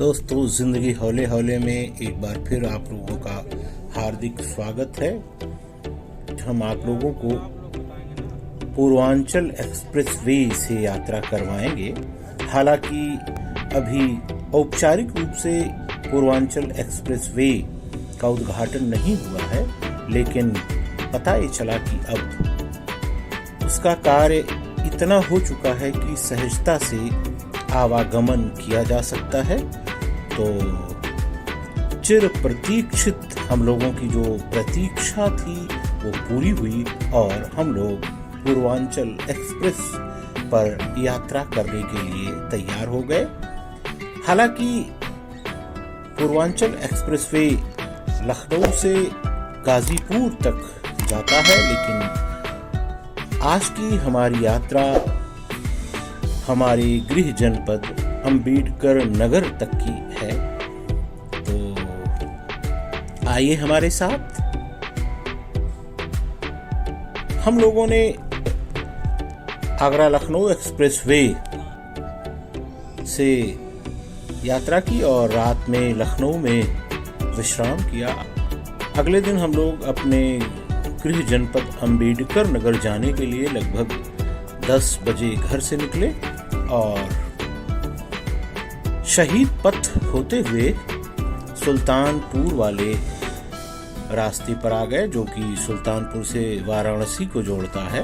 दोस्तों, जिंदगी हौले हौले में एक बार फिर आप लोगों का हार्दिक स्वागत है। हम आप लोगों को पूर्वांचल एक्सप्रेसवे से यात्रा करवाएंगे। हालांकि अभी औपचारिक रूप से पूर्वांचल एक्सप्रेसवे का उद्घाटन नहीं हुआ है, लेकिन पता ये चला कि अब उसका कार्य इतना हो चुका है कि सहजता से आवागमन किया जा सकता है। तो चिर प्रतीक्षित हम लोगों की जो प्रतीक्षा थी वो पूरी हुई और हम लोग पूर्वांचल एक्सप्रेस पर यात्रा करने के लिए तैयार हो गए। हालांकि पूर्वांचल एक्सप्रेसवे लखनऊ से गाजीपुर तक जाता है, लेकिन आज की हमारी यात्रा हमारे गृह जनपद अम्बेडकर नगर तक की है। तो आइए हमारे साथ। हम लोगों ने आगरा लखनऊ एक्सप्रेसवे से यात्रा की और रात में लखनऊ में विश्राम किया। अगले दिन हम लोग अपने गृह जनपद अम्बेडकर नगर जाने के लिए लगभग 10 बजे घर से निकले और शहीद पथ होते हुए सुल्तानपुर वाले रास्ते पर आ गए, जो कि सुल्तानपुर से वाराणसी को जोड़ता है।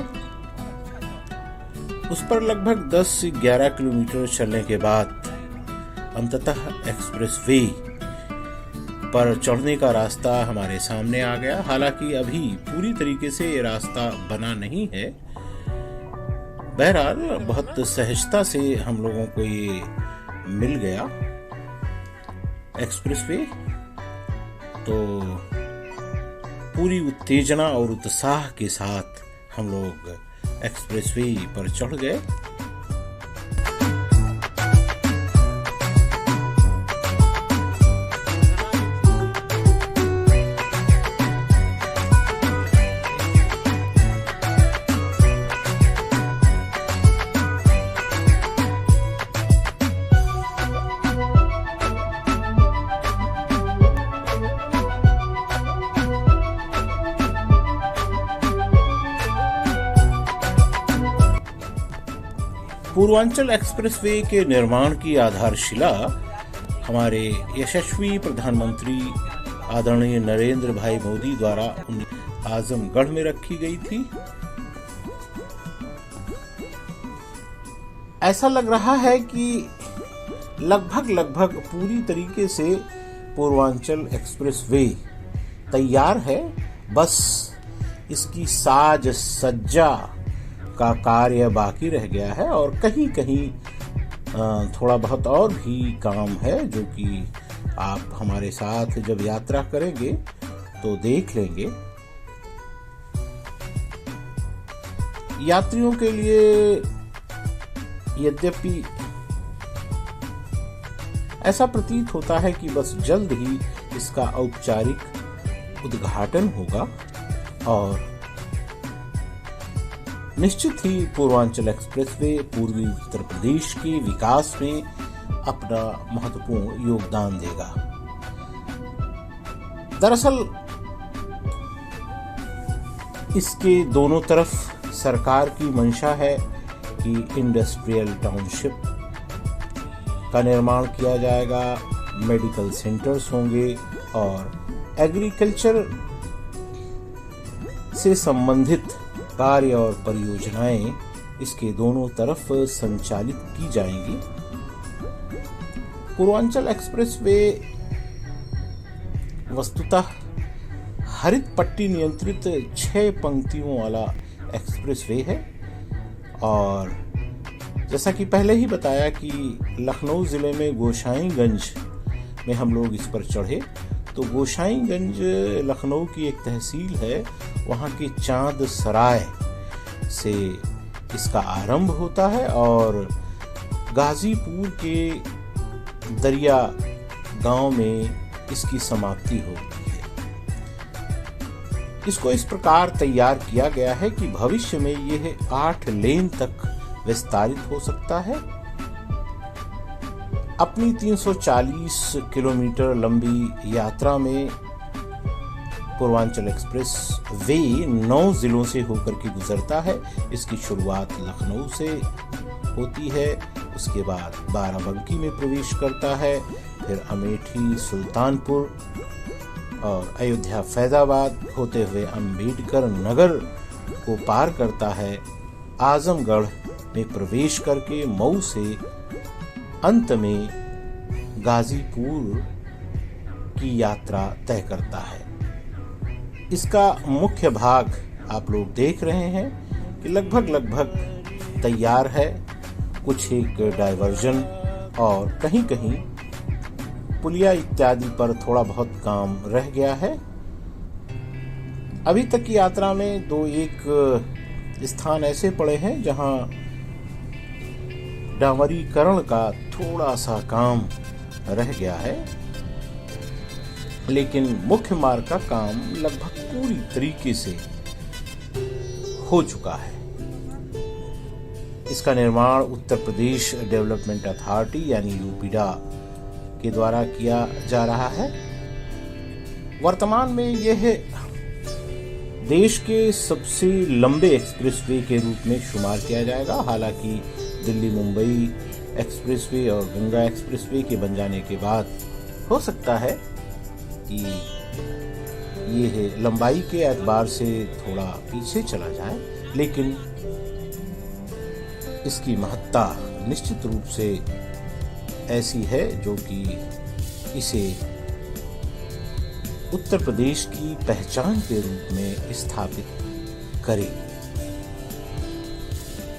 उस पर लगभग 10 से 11 किलोमीटर चलने के बाद अंततः एक्सप्रेसवे पर चढ़ने का रास्ता हमारे सामने आ गया। हालांकि अभी पूरी तरीके से ये रास्ता बना नहीं है। बहरहाल बहुत सहजता से हम लोगों को ये मिल गया एक्सप्रेसवे। तो पूरी उत्तेजना और उत्साह के साथ हम लोग एक्सप्रेसवे पर चढ़ गए। पूर्वांचल एक्सप्रेसवे के निर्माण की आधारशिला हमारे यशस्वी प्रधानमंत्री आदरणीय नरेंद्र भाई मोदी द्वारा आजमगढ़ में रखी गई थी। ऐसा लग रहा है कि लगभग पूरी तरीके से पूर्वांचल एक्सप्रेसवे तैयार है। बस इसकी साज सज्जा का कार्य बाकी रह गया है और कहीं थोड़ा बहुत और भी काम है, जो कि आप हमारे साथ जब यात्रा करेंगे तो देख लेंगे। यात्रियों के लिए यद्यपि ऐसा प्रतीत होता है कि बस जल्द ही इसका औपचारिक उद्घाटन होगा और निश्चित ही पूर्वांचल एक्सप्रेसवे पूर्वी उत्तर प्रदेश के विकास में अपना महत्वपूर्ण योगदान देगा। दरअसल इसके दोनों तरफ सरकार की मंशा है कि इंडस्ट्रियल टाउनशिप का निर्माण किया जाएगा, मेडिकल सेंटर्स होंगे और एग्रीकल्चर से संबंधित कार्य और परियोजनाएं इसके दोनों तरफ संचालित की जाएंगी। पूर्वांचल एक्सप्रेसवे वस्तुतः हरित पट्टी नियंत्रित 6 पंक्तियों वाला एक्सप्रेसवे है और जैसा कि पहले ही बताया कि लखनऊ जिले में गोसाईगंज में हम लोग इस पर चढ़े। तो गोसाईगंज लखनऊ की एक तहसील है, वहाँ के चांद सराय से इसका आरंभ होता है और गाजीपुर के दरिया गांव में इसकी समाप्ति होती है। इसको इस प्रकार तैयार किया गया है कि भविष्य में यह 8 लेन तक विस्तारित हो सकता है। अपनी 340 किलोमीटर लंबी यात्रा में पूर्वांचल एक्सप्रेस वे 9 जिलों से होकर के गुजरता है। इसकी शुरुआत लखनऊ से होती है, उसके बाद बाराबंकी में प्रवेश करता है, फिर अमेठी, सुल्तानपुर और अयोध्या, फैजाबाद होते हुए अंबेडकर नगर को पार करता है, आजमगढ़ में प्रवेश करके मऊ से अंत में गाजीपुर की यात्रा तय करता है। इसका मुख्य भाग आप लोग देख रहे हैं कि लगभग तैयार है। कुछ एक डायवर्जन और कहीं कहीं पुलिया इत्यादि पर थोड़ा बहुत काम रह गया है। अभी तक की यात्रा में 2-1 स्थान ऐसे पड़े हैं जहां डामरीकरण का थोड़ा सा काम रह गया है, लेकिन मुख्य मार्ग का काम लगभग पूरी तरीके से हो चुका है। इसका निर्माण उत्तर प्रदेश डेवलपमेंट अथॉरिटी यानी यूपीडा के द्वारा किया जा रहा है। वर्तमान में यह देश के सबसे लंबे एक्सप्रेसवे के रूप में शुमार किया जाएगा। हालांकि दिल्ली मुंबई एक्सप्रेसवे और गंगा एक्सप्रेसवे के बन जाने के बाद हो सकता है कि ये लंबाई के एतबार से थोड़ा पीछे चला जाए, लेकिन इसकी महत्ता निश्चित रूप से ऐसी है जो कि इसे उत्तर प्रदेश की पहचान के रूप में स्थापित करेगी।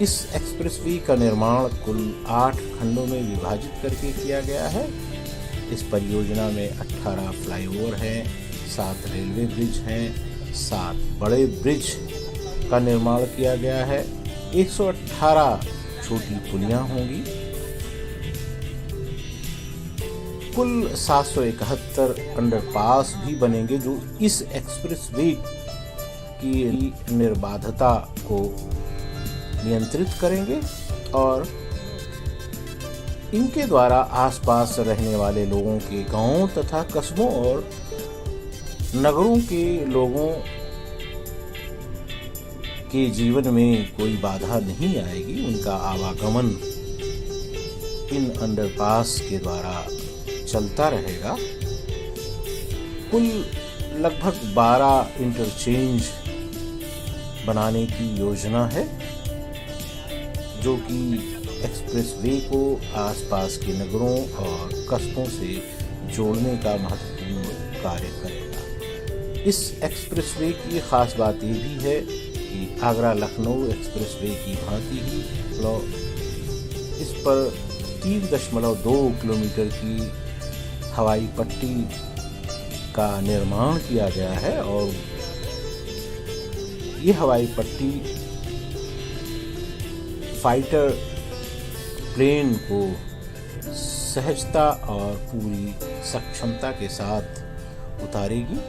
इस एक्सप्रेसवे का निर्माण कुल 8 खंडों में विभाजित करके किया गया है। इस परियोजना में 18 फ्लाईओवर हैं, 7 रेलवे ब्रिज हैं, 7 बड़े ब्रिज का निर्माण किया गया है, 118 छोटी पुलियां होंगी। कुल 771 अंडरपास भी बनेंगे जो इस एक्सप्रेसवे की निर्बाधता को नियंत्रित करेंगे और इनके द्वारा आसपास रहने वाले लोगों के गांवों तथा कस्बों और नगरों के लोगों के जीवन में कोई बाधा नहीं आएगी। उनका आवागमन इन अंडरपास के द्वारा चलता रहेगा। कुल लगभग 12 इंटरचेंज बनाने की योजना है जो कि एक्सप्रेसवे को आसपास के नगरों और कस्बों से जोड़ने का महत्वपूर्ण कार्य करेगा। इस एक्सप्रेसवे की खास बात ये भी है कि आगरा लखनऊ एक्सप्रेसवे की भांति ही इस पर 3.2 किलोमीटर की हवाई पट्टी का निर्माण किया गया है और ये हवाई पट्टी फाइटर प्लेन को सहजता और पूरी सक्षमता के साथ उतारेगी।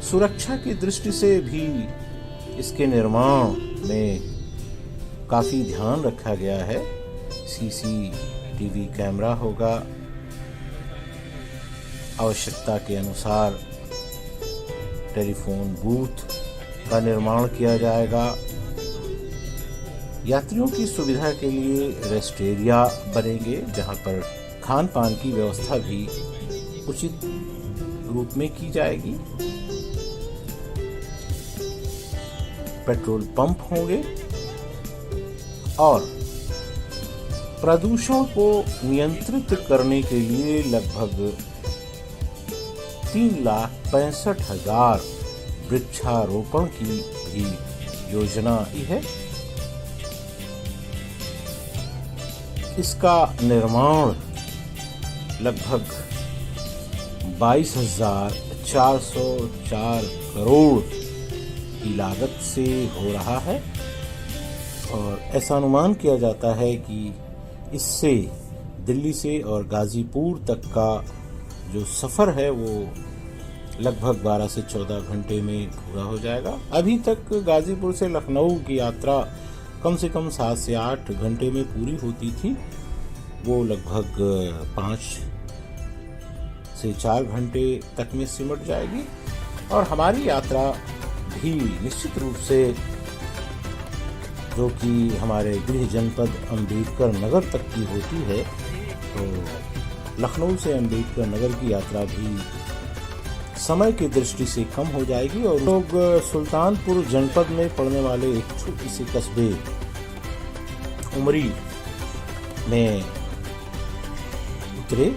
सुरक्षा की दृष्टि से भी इसके निर्माण में काफी ध्यान रखा गया है। सीसीटीवी कैमरा होगा, आवश्यकता के अनुसार टेलीफोन बूथ का निर्माण किया जाएगा। यात्रियों की सुविधा के लिए रेस्ट एरिया बनेंगे जहां पर खान पान की व्यवस्था भी उचित रूप में की जाएगी। पेट्रोल पंप होंगे और प्रदूषण को नियंत्रित करने के लिए लगभग 3,65,000 वृक्षारोपण की भी योजना है। इसका निर्माण लगभग 22,404 करोड़ की लागत से हो रहा है और ऐसा अनुमान किया जाता है कि इससे दिल्ली से और गाजीपुर तक का जो सफ़र है वो लगभग 12 से 14 घंटे में पूरा हो जाएगा। अभी तक गाजीपुर से लखनऊ की यात्रा कम से कम 7 से 8 घंटे में पूरी होती थी, वो लगभग 5 से 4 घंटे तक में सिमट जाएगी और हमारी यात्रा भी निश्चित रूप से, जो कि हमारे गृह जनपद अम्बेडकर नगर तक की होती है, तो लखनऊ से अम्बेडकर नगर की यात्रा भी समय की दृष्टि से कम हो जाएगी और लोग सुल्तानपुर जनपद में पड़ने वाले एक छोटे से कस्बे उमरी में उतरे।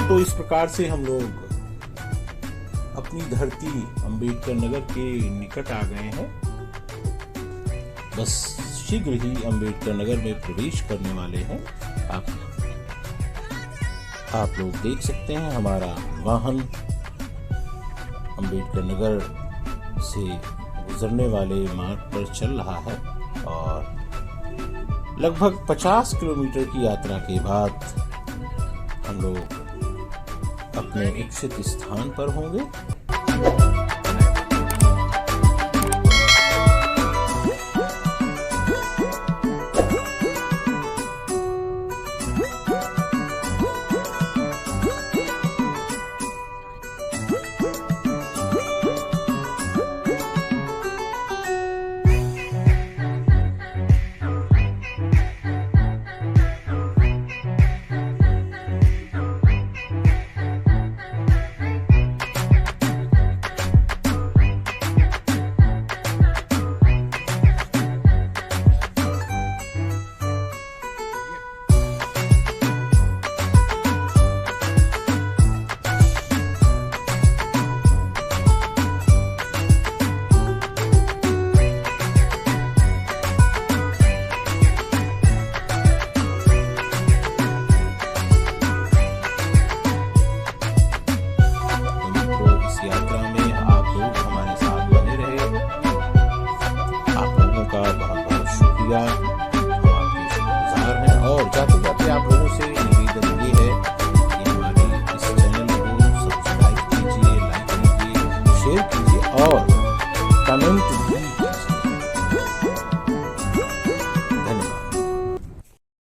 तो इस प्रकार से हम लोग अपनी धरती अम्बेडकर नगर के निकट आ गए हैं। बस शीघ्र ही अम्बेडकर नगर में प्रवेश करने वाले हैं। आप लोग देख सकते हैं हमारा वाहन अम्बेडकर नगर से गुजरने वाले मार्ग पर चल रहा है और लगभग 50 किलोमीटर की यात्रा के बाद हम लोग अपने इच्छित स्थान पर होंगे।